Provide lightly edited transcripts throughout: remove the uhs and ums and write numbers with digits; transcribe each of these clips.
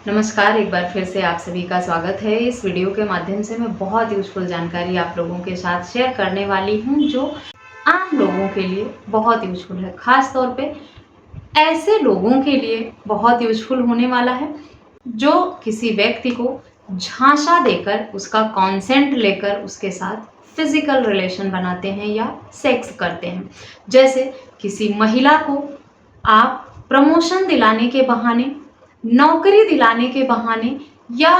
नमस्कार, एक बार फिर से आप सभी का स्वागत है। इस वीडियो के माध्यम से मैं बहुत यूज़फुल जानकारी आप लोगों के साथ शेयर करने वाली हूं जो आम लोगों के लिए बहुत यूज़फुल है। ख़ास तौर पे ऐसे लोगों के लिए बहुत यूज़फुल होने वाला है जो किसी व्यक्ति को झांसा देकर, उसका कॉन्सेंट लेकर उसके साथ फिजिकल रिलेशन बनाते हैं या सेक्स करते हैं। जैसे किसी महिला को आप प्रमोशन दिलाने के बहाने, नौकरी दिलाने के बहाने या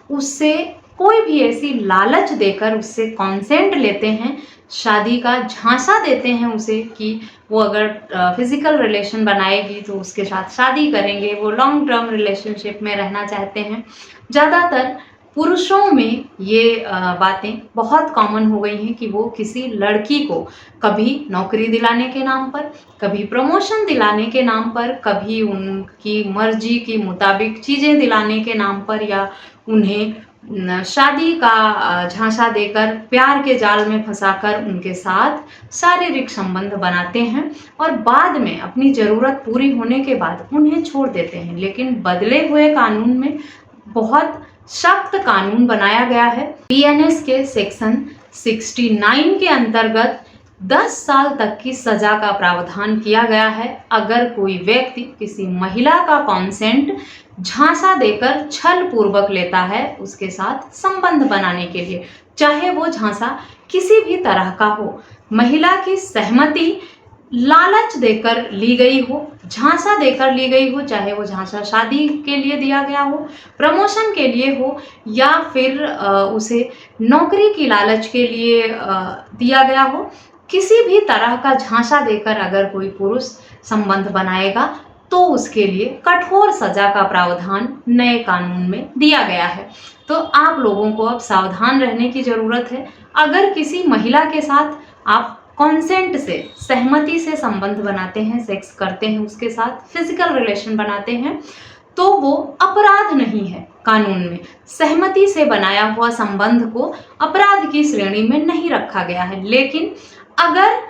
उससे कोई भी ऐसी लालच देकर उससे कॉन्सेंट लेते हैं, शादी का झांसा देते हैं उसे कि वो अगर फिजिकल रिलेशन बनाएगी तो उसके साथ शादी करेंगे, वो लॉन्ग टर्म रिलेशनशिप में रहना चाहते हैं। ज़्यादातर पुरुषों में ये बातें बहुत कॉमन हो गई हैं कि वो किसी लड़की को कभी नौकरी दिलाने के नाम पर, कभी प्रमोशन दिलाने के नाम पर, कभी उनकी मर्जी के मुताबिक चीज़ें दिलाने के नाम पर या उन्हें शादी का झांसा देकर प्यार के जाल में फंसाकर उनके साथ शारीरिक संबंध बनाते हैं और बाद में अपनी ज़रूरत पूरी होने के बाद उन्हें छोड़ देते हैं। लेकिन बदले हुए कानून में बहुत सख्त कानून बनाया गया है। बीएनएस के सेक्शन 69 के अंतर्गत 10 साल तक की सजा का प्रावधान किया गया है अगर कोई व्यक्ति किसी महिला का कॉन्सेंट झांसा देकर छल पूर्वक लेता है उसके साथ संबंध बनाने के लिए, चाहे वो झांसा किसी भी तरह का हो। महिला की सहमति लालच देकर ली गई हो, झांसा देकर ली गई हो, चाहे वो झांसा शादी के लिए दिया गया हो, प्रमोशन के लिए हो या फिर उसे नौकरी की लालच के लिए दिया गया हो, किसी भी तरह का झांसा देकर अगर कोई पुरुष संबंध बनाएगा तो उसके लिए कठोर सजा का प्रावधान नए कानून में दिया गया है। तो आप लोगों को अब सावधान रहने की ज़रूरत है। अगर किसी महिला के साथ आप कॉन्सेंट से, सहमति से संबंध बनाते हैं, सेक्स करते हैं, उसके साथ फिजिकल रिलेशन बनाते हैं, तो वो अपराध नहीं है। कानून में सहमति से बनाया हुआ संबंध को अपराध की श्रेणी में नहीं रखा गया है। लेकिन अगर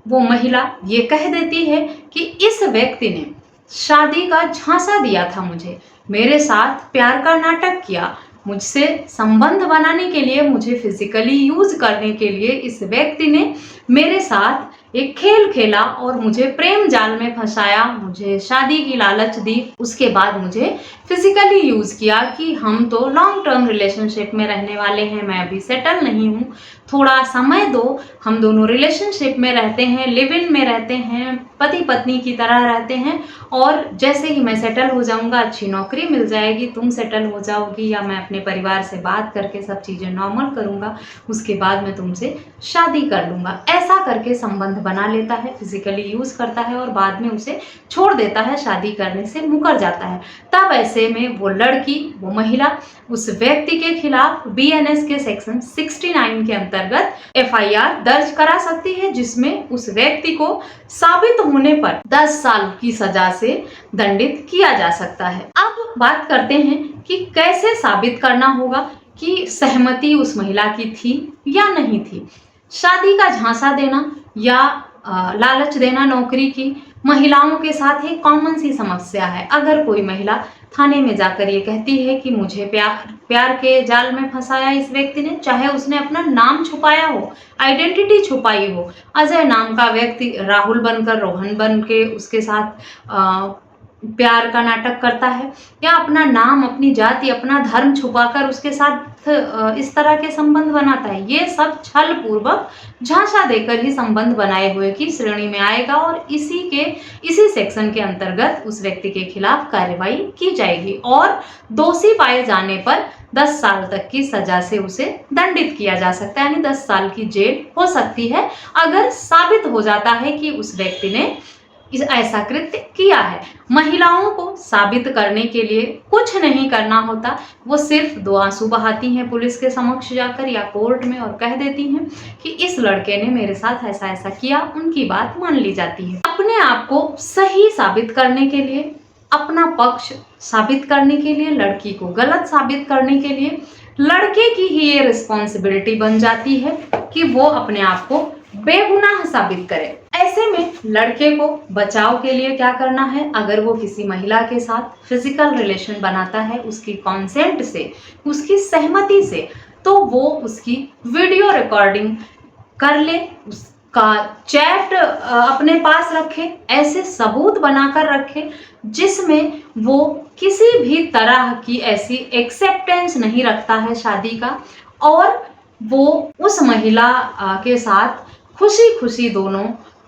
वो महिला ये कह देती है कि इस व्यक्ति ने शादी का झांसा दिया था, मुझे मेरे साथ प्यार का नाटक किया, मुझसे संबंध बनाने के लिए, मुझे फिजिकली यूज करने के लिए इस व्यक्ति ने मेरे साथ एक खेल खेला और मुझे प्रेम जाल में फंसाया, मुझे शादी की लालच दी, उसके बाद मुझे फिजिकली यूज किया कि हम तो लॉन्ग टर्म रिलेशनशिप में रहने वाले हैं, मैं अभी सेटल नहीं हूँ, थोड़ा समय दो, हम दोनों रिलेशनशिप में रहते हैं, लिव इन में रहते हैं, पति पत्नी की तरह रहते हैं और जैसे ही मैं सेटल हो जाऊंगा, अच्छी नौकरी मिल जाएगी, तुम सेटल हो जाओगी या मैं अपने परिवार से बात करके सब चीज़ें नॉर्मल करूंगा, उसके बाद मैं तुमसे शादी कर लूँगा। ऐसा करके संबंध बना लेता है, फिजिकली यूज़ करता है और बाद में उसे छोड़ देता है, शादी करने से मुकर जाता है। तब ऐसे में वो लड़की, वो महिला उस व्यक्ति के खिलाफ बीएनएस के सेक्शन 69 के अंतर्गत एफआईआर दर्ज करा सकती है, जिसमें उस व्यक्ति को साबित होने पर 10 साल की सजा से दंडित किया जा सकता है। अब बात करते हैं कि कैसे साबित करना होगा कि सहमति उस महिला की थी या नहीं थी। शादी का झांसा देना या लालच देना नौकरी की महिलाओं के साथ एक कॉमन सी समस्या है। अगर कोई महिला थाने में जाकर ये कहती है कि मुझे प्यार के जाल में फंसाया इस व्यक्ति ने, चाहे उसने अपना नाम छुपाया हो, आइडेंटिटी छुपाई हो, अजय नाम का व्यक्ति राहुल बनकर रोहन बन के उसके साथ प्यार का नाटक करता है या अपना नाम, अपनी जाति, अपना धर्म छुपाकर उसके साथ इस तरह के संबंध बनाता है, ये सब छल पूर्वक झांसा देकर ही संबंध बनाए हुए की श्रेणी में आएगा और इसी सेक्शन के अंतर्गत उस व्यक्ति के खिलाफ कार्रवाई की जाएगी और दोषी पाए जाने पर 10 साल तक की सजा से उसे दंडित किया जा सकता है, यानी 10 साल की जेल हो सकती है अगर साबित हो जाता है कि उस व्यक्ति ने ऐसा कृत्य किया है। महिलाओं को साबित करने के लिए कुछ नहीं करना होता, वो सिर्फ 2 आंसू बहाती हैं पुलिस के समक्ष जाकर या कोर्ट में और कह देती हैं कि इस लड़के ने मेरे साथ ऐसा ऐसा किया, उनकी बात मान ली जाती है। अपने आप को सही साबित करने के लिए, अपना पक्ष साबित करने के लिए, लड़की को गलत साबित करने के लिए लड़के की ही ये रिस्पॉन्सिबिलिटी बन जाती है कि वो अपने आप को बेगुनाह साबित करे। ऐसे में लड़के को बचाव के लिए क्या करना है, अगर वो किसी महिला के साथ फिजिकल रिलेशन बनाता है उसकी कॉन्सेंट से, उसकी सहमति से, तो वो उसकी वीडियो रिकॉर्डिंग कर ले, उसका चैट अपने पास रखे, ऐसे सबूत बनाकर रखे जिसमें वो किसी भी तरह की ऐसी एक्सेप्टेंस नहीं रखता है शादी का, और वो उस महिला के साथ खुशी खुशी दोनों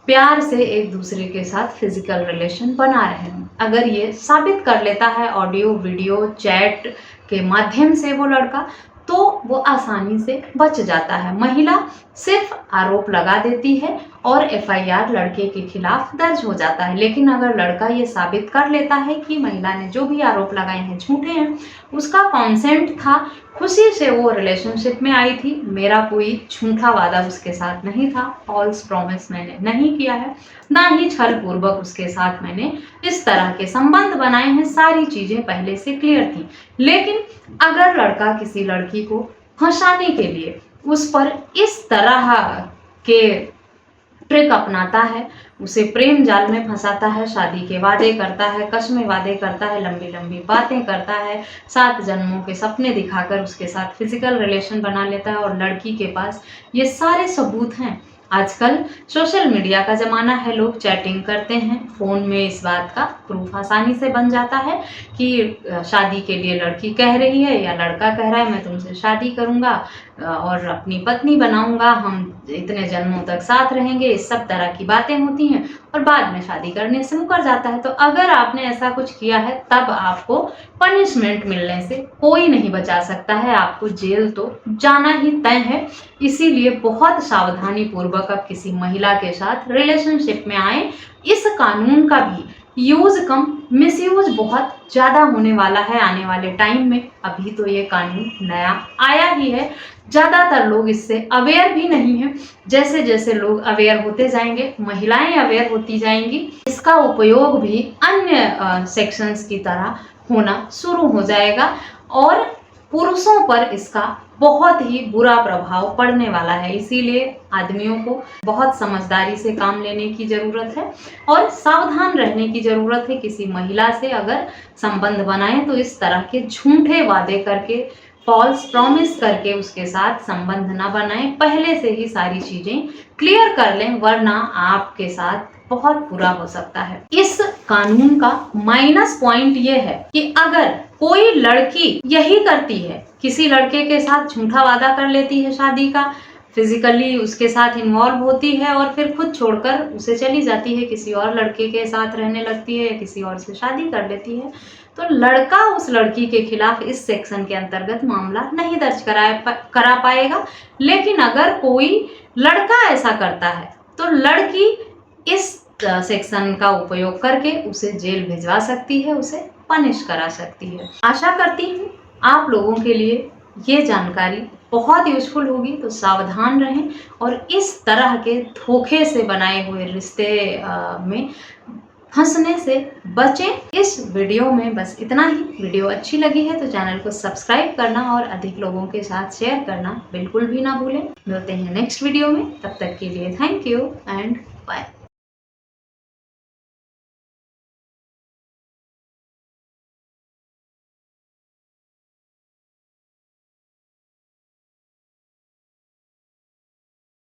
प्यार से एक दूसरे के साथ फिजिकल रिलेशन बना रहे हैं। अगर ये साबित कर लेता है ऑडियो वीडियो चैट के माध्यम से वो लड़का, तो वो आसानी से बच जाता है। महिला सिर्फ आरोप लगा देती है और एफआईआर लड़के के खिलाफ दर्ज हो जाता है। लेकिन अगर लड़का ये साबित कर लेता है कि महिला ने जो भी आरोप लगाए हैं झूठे हैं, उसका कॉन्सेंट था, खुशी से वो रिलेशनशिप में आई थी, मेरा कोई झूठा वादा उसके साथ नहीं था, फॉल्स प्रॉमिस मैंने नहीं किया है, ना ही छल पूर्वक उसके साथ मैंने इस तरह के संबंध बनाए हैं, सारी चीजें पहले से क्लियर थी। लेकिन अगर लड़का किसी लड़की को फंसाने के लिए उस पर इस तरह के ट्रिक अपनाता है, उसे प्रेम जाल में फंसाता है, शादी के वादे करता है, कस्में वादे करता है, लंबी लंबी बातें करता है, 7 जन्मों के सपने दिखाकर उसके साथ फिजिकल रिलेशन बना लेता है, और लड़की के पास ये सारे सबूत हैं। आजकल सोशल मीडिया का ज़माना है, लोग चैटिंग करते हैं, फ़ोन में इस बात का प्रूफ आसानी से बन जाता है कि शादी के लिए लड़की कह रही है या लड़का कह रहा है मैं तुमसे शादी करूँगा और अपनी पत्नी बनाऊंगा, हम इतने जन्मों तक साथ रहेंगे, इस सब तरह की बातें होती हैं और बाद में शादी करने से मुकर जाता है। तो अगर आपने ऐसा कुछ किया है तब आपको पनिशमेंट मिलने से कोई नहीं बचा सकता है, आपको जेल तो जाना ही तय है। इसीलिए बहुत सावधानी पूर्वक आप किसी महिला के साथ रिलेशनशिप में आए। इस कानून का भी यूज कम, मिसयूज बहुत ज़्यादा होने वाला है आने वाले टाइम में। अभी तो ये कानून नया आया ही है, ज़्यादातर लोग इससे अवेयर भी नहीं हैं। जैसे जैसे लोग अवेयर होते जाएंगे, महिलाएं अवेयर होती जाएंगी, इसका उपयोग भी अन्य सेक्शंस की तरह होना शुरू हो जाएगा और पुरुषों पर इसका बहुत ही बुरा प्रभाव पड़ने वाला है। इसीलिए आदमियों को बहुत समझदारी से काम लेने की ज़रूरत है और सावधान रहने की ज़रूरत है। किसी महिला से अगर संबंध बनाएं तो इस तरह के झूठे वादे करके, फॉल्स प्रॉमिस करके उसके साथ संबंध ना बनाएं, पहले से ही सारी चीज़ें क्लियर कर लें, वरना आपके साथ बहुत बुरा हो सकता है। इस कानून का माइनस पॉइंट ये है कि अगर कोई लड़की यही करती है, किसी लड़के के साथ झूठा वादा कर लेती है शादी का, फिजिकली उसके साथ इन्वॉल्व होती है और फिर खुद छोड़कर उसे चली जाती है, किसी और लड़के के साथ रहने लगती है या किसी और से शादी कर लेती है, तो लड़का उस लड़की के खिलाफ इस सेक्शन के अंतर्गत मामला नहीं दर्ज करा पाएगा। लेकिन अगर कोई लड़का ऐसा करता है तो लड़की इस सेक्शन का उपयोग करके उसे जेल भिजवा सकती है, उसे पनिश करा सकती है। आशा करती हूँ आप लोगों के लिए ये जानकारी बहुत यूजफुल होगी, तो सावधान रहें और इस तरह के धोखे से बनाए हुए रिश्ते में फंसने से बचें। इस वीडियो में बस इतना ही। वीडियो अच्छी लगी है तो चैनल को सब्सक्राइब करना और अधिक लोगों के साथ शेयर करना बिल्कुल भी ना भूलें। मिलते हैं नेक्स्ट वीडियो में, तब तक के लिए थैंक यू एंड बाय।